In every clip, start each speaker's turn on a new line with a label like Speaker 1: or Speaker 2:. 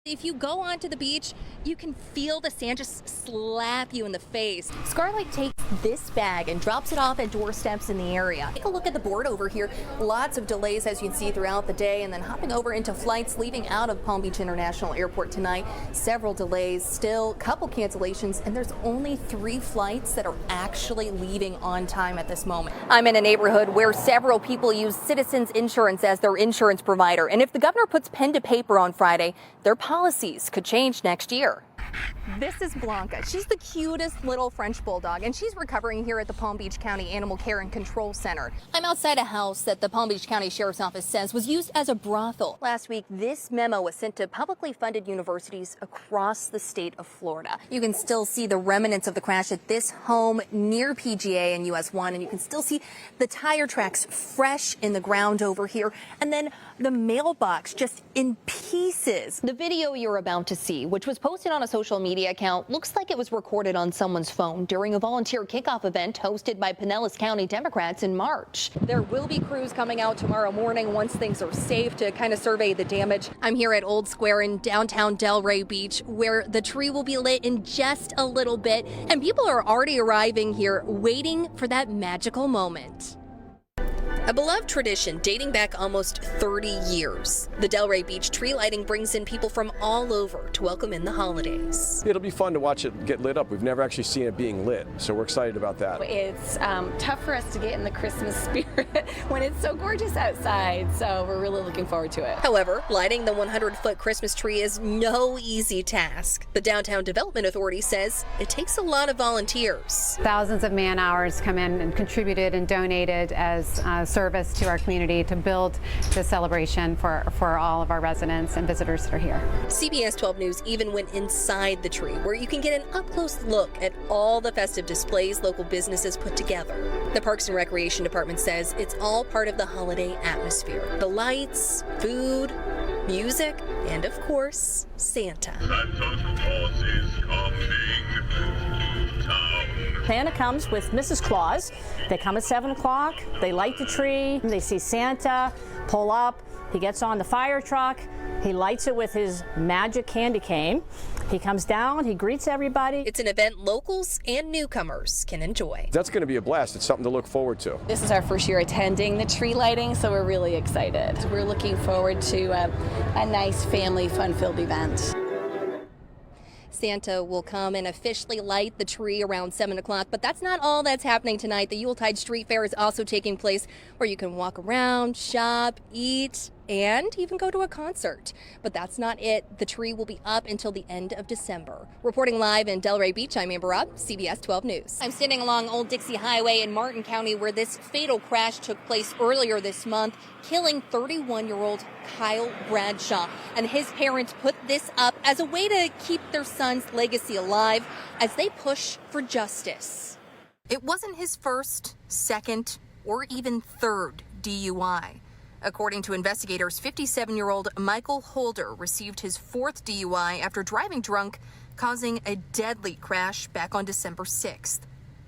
Speaker 1: If you go onto the beach, you can feel the sand just slap you in the face. Scarlett takes this bag and drops it off at doorsteps in the area. Take a look at the board over here. Lots of delays, as you can see, throughout the day, and then hopping over into flights leaving out of Palm Beach International Airport tonight. Several delays, still couple cancellations, and there's only 3 flights that are actually leaving on time at this moment. I'm in a neighborhood where several people use Citizens Insurance as their insurance provider, and if the governor puts pen to paper on Friday, their policies could change next year. This is Blanca. She's the cutest little French bulldog, and she's recovering here at the Palm Beach County Animal Care and Control Center. I'm outside a house that the Palm Beach County Sheriff's Office says was used as a brothel. Last week, this memo was sent to publicly funded universities across the state of Florida. You can still see the remnants of the crash at this home near PGA and US 1, and you can still see the tire tracks fresh in the ground over here, and then the mailbox just in pieces. The video you're about to see, which was posted on a social media account, looks like it was recorded on someone's phone during a volunteer kickoff event hosted by Pinellas County Democrats in March. There will be crews coming out tomorrow morning once things are safe to kind of survey the damage. I'm here at Old Square in downtown Delray Beach, where the tree will be lit in just a little bit, and people are already arriving here waiting for that magical moment. A beloved tradition dating back almost 30 years. The Delray Beach tree lighting brings in people from all over to welcome in the holidays.
Speaker 2: It'll be fun to watch it get lit up. We've never actually seen it being lit, so we're excited about that.
Speaker 3: It's tough for us to get in the Christmas spirit when it's so gorgeous outside, so we're really looking forward to it.
Speaker 1: However, lighting the 100-foot Christmas tree is no easy task. The Downtown Development Authority says it takes a lot of volunteers.
Speaker 4: Thousands of man-hours come in and contributed and donated as service to our community to build the celebration for all of our residents and visitors that are here.
Speaker 1: CBS 12 News even went inside the tree, where you can get an up-close look at all the festive displays local businesses put together. The Parks and Recreation Department says it's all part of the holiday atmosphere. The lights, food, music, and of course, Santa.
Speaker 5: Santa Claus is coming to town.
Speaker 6: Santa comes with Mrs. Claus. They come at 7 o'clock, they light the tree, they see Santa pull up, he gets on the fire truck, he lights it with his magic candy cane. He comes down, he greets everybody.
Speaker 1: It's an event locals and newcomers can enjoy.
Speaker 2: That's going to be a blast. It's something to look forward to.
Speaker 3: This is our first year attending the tree lighting, so we're really excited. We're looking forward to a nice family fun-filled event.
Speaker 1: Santa will come and officially light the tree around 7 o'clock, but that's not all that's happening tonight. The Yuletide Street Fair is also taking place, where you can walk around, shop, eat, and even go to a concert. But that's not it. The tree will be up until the end of December. Reporting live in Delray Beach, I'm Amber Raub, CBS 12 News. I'm standing along Old Dixie Highway in Martin County, where this fatal crash took place earlier this month, killing 31-year-old Kyle Bradshaw. And his parents put this up as a way to keep their son's legacy alive as they push for justice. It wasn't his first, second, or even third DUI. According to investigators, 57-year-old Michael Holder received his 4th DUI after driving drunk, causing a deadly crash back on December 6th.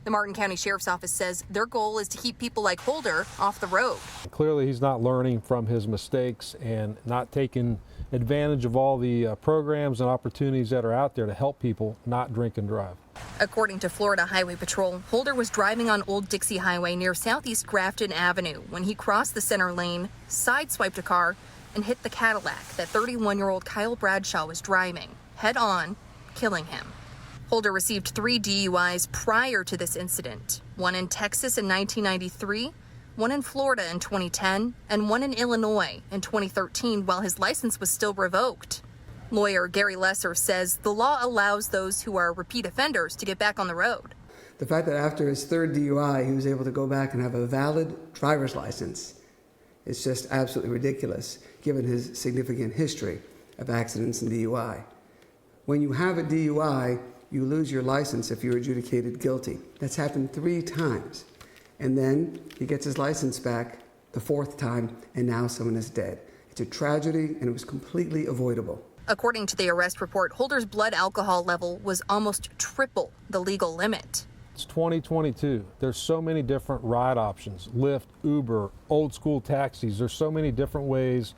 Speaker 1: The Martin County Sheriff's Office says their goal is to keep people like Holder off the road.
Speaker 7: Clearly, he's not learning from his mistakes and not taking advantage of all the programs and opportunities that are out there to help people not drink and drive.
Speaker 1: According to Florida Highway Patrol, Holder was driving on Old Dixie Highway near Southeast Grafton Avenue when he crossed the center lane, sideswiped a car, and hit the Cadillac that 31-year-old Kyle Bradshaw was driving, head on, killing him. Holder received 3 DUIs prior to this incident, one in Texas in 1993, one in Florida in 2010, and one in Illinois in 2013 while his license was still revoked. Lawyer Gary Lesser says the law allows those who are repeat offenders to get back on the road.
Speaker 8: The fact that after his 3rd DUI, he was able to go back and have a valid driver's license is just absolutely ridiculous, given his significant history of accidents and DUI. When you have a DUI, you lose your license if you're adjudicated guilty. That's happened 3 times. And then he gets his license back the 4th time, and now someone is dead. It's a tragedy, and it was completely avoidable.
Speaker 1: According to the arrest report, Holder's blood alcohol level was almost triple the legal limit.
Speaker 7: It's 2022. There's so many different ride options, Lyft, Uber, old school taxis. There's so many different ways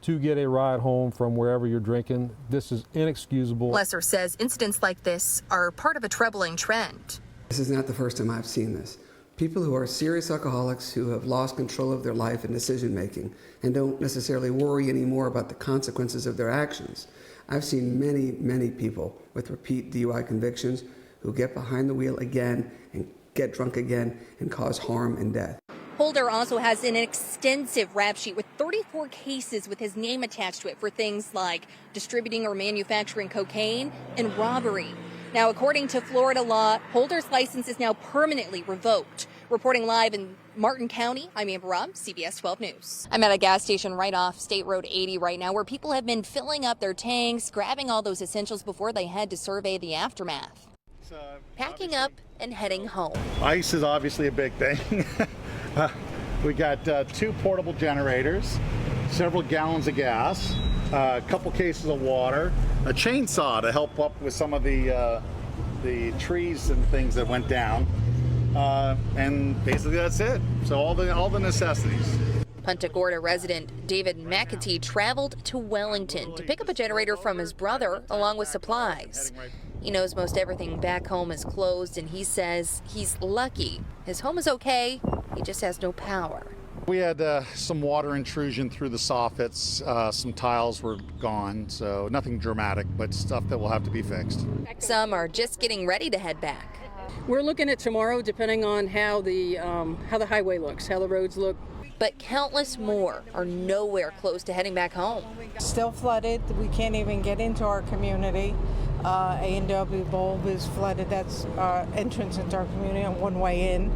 Speaker 7: to get a ride home from wherever you're drinking. This is inexcusable.
Speaker 1: Lesser says incidents like this are part of a troubling trend.
Speaker 8: This is not the first time I've seen this. People who are serious alcoholics who have lost control of their life and decision making and don't necessarily worry anymore about the consequences of their actions. I've seen many people with repeat DUI convictions who get behind the wheel again and get drunk again and cause harm and death.
Speaker 1: Holder also has an extensive rap sheet with 34 cases with his name attached to it for things like distributing or manufacturing cocaine and robbery. Now, according to Florida law, Holder's license is now permanently revoked. Reporting live in Martin County, I'm Amber Raub, CBS 12 News. I'm at a gas station right off State Road 80 right now where people have been filling up their tanks, grabbing all those essentials before they head to survey the aftermath. Packing up and heading home.
Speaker 9: Ice is obviously a big thing. We got 2 portable generators, several gallons of gas, a couple cases of water, a chainsaw to help up with some of the trees and things that went down, and basically that's it. So all the necessities.
Speaker 1: Punta Gorda resident David McAtee traveled to Wellington to pick up a generator from his brother along with supplies. He knows most everything back home is closed, and he says he's lucky. His home is okay, he just has no power.
Speaker 9: We had some water intrusion through the soffits, some tiles were gone, so nothing dramatic, but stuff that will have to be fixed.
Speaker 1: Some are just getting ready to head back.
Speaker 10: We're looking at tomorrow, depending on how the highway looks, how the roads look.
Speaker 1: But countless more are nowhere close to heading back home.
Speaker 11: Still flooded. We can't even get into our community. A&W Bulb is flooded. That's our entrance into our community on one way in.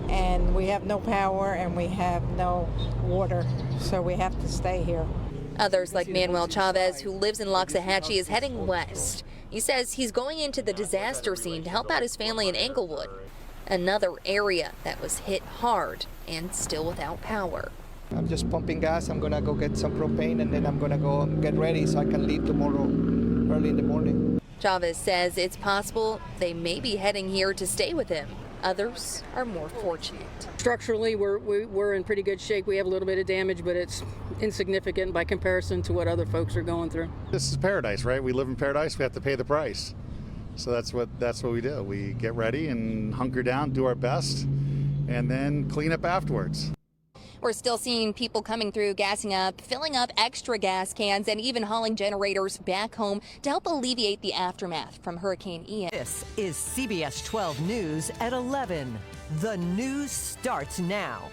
Speaker 11: And we have no power and we have no water, so we have to stay here.
Speaker 1: Others, like Manuel Chavez, who lives in Loxahatchee, is heading west. He says he's going into the disaster scene to help out his family in Englewood, another area that was hit hard and still without power.
Speaker 12: I'm just pumping gas. I'm going to go get some propane, and then I'm going to go get ready so I can leave tomorrow early in the morning.
Speaker 1: Chavez says it's possible they may be heading here to stay with him. Others are more fortunate.
Speaker 10: Structurally, we're in pretty good shape. We have a little bit of damage, but it's insignificant by comparison to what other folks are going through.
Speaker 9: This is paradise, right? We live in paradise. We have to pay the price. So that's what we do. We get ready and hunker down, do our best, and then clean up afterwards.
Speaker 1: We're still seeing people coming through, gassing up, filling up extra gas cans, and even hauling generators back home to help alleviate the aftermath from Hurricane Ian.
Speaker 13: This is CBS 12 News at 11. The news starts now.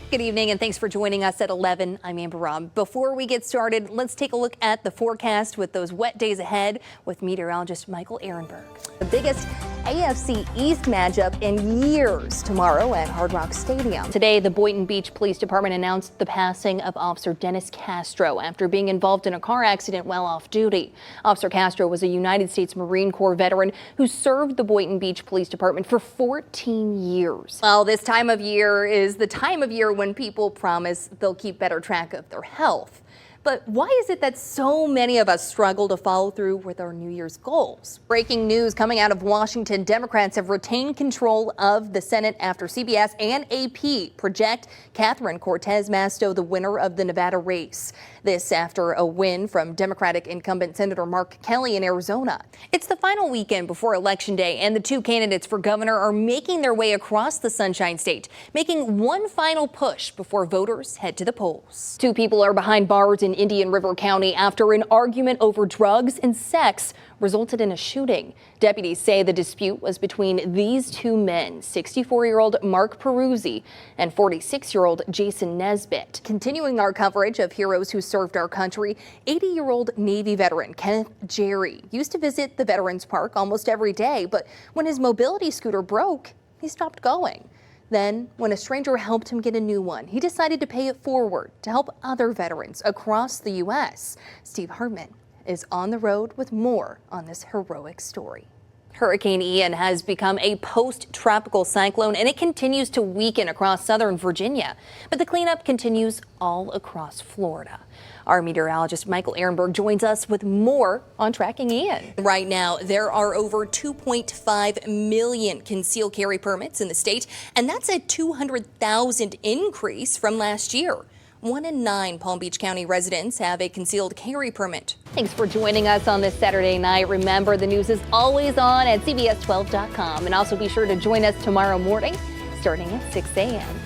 Speaker 1: Good evening, and thanks for joining us at 11. I'm Amber Raub. Before we get started, let's take a look at the forecast with those wet days ahead with meteorologist Michael Ehrenberg. The biggest AFC East matchup in years tomorrow at Hard Rock Stadium. Today, the Boynton Beach Police Department announced the passing of Officer Dennis Castro after being involved in a car accident while off duty. Officer Castro was a United States Marine Corps veteran who served the Boynton Beach Police Department for 14 years. Well, this time of year is the time of year when people promise they'll keep better track of their health. But why is it that so many of us struggle to follow through with our New Year's goals? Breaking news coming out of Washington. Democrats have retained control of the Senate after CBS and AP project Catherine Cortez Masto the winner of the Nevada race. This after a win from Democratic incumbent Senator Mark Kelly in Arizona. It's the final weekend before Election Day, and the two candidates for governor are making their way across the Sunshine State, making one final push before voters head to the polls. Two people are behind bars in Indian River County after an argument over drugs and sex resulted in a shooting. Deputies say the dispute was between these two men, 64-year-old Mark Peruzzi and 46-year-old Jason Nesbitt. Continuing our coverage of heroes who served our country, 80-year-old Navy veteran Kenneth Jerry used to visit the Veterans Park almost every day, but when his mobility scooter broke, he stopped going. Then, when a stranger helped him get a new one, he decided to pay it forward to help other veterans across the U.S. Steve Hartman is on the road with more on this heroic story. Hurricane Ian has become a post-tropical cyclone, and it continues to weaken across southern Virginia. But the cleanup continues all across Florida. Our meteorologist Michael Ehrenberg joins us with more on tracking Ian. Right now, there are over 2.5 million concealed carry permits in the state, and that's a 200,000 increase from last year. 1 in 9 Palm Beach County residents have a concealed carry permit.
Speaker 14: Thanks for joining us on this Saturday night. Remember, the news is always on at CBS12.com. And also be sure to join us tomorrow morning starting at 6 a.m.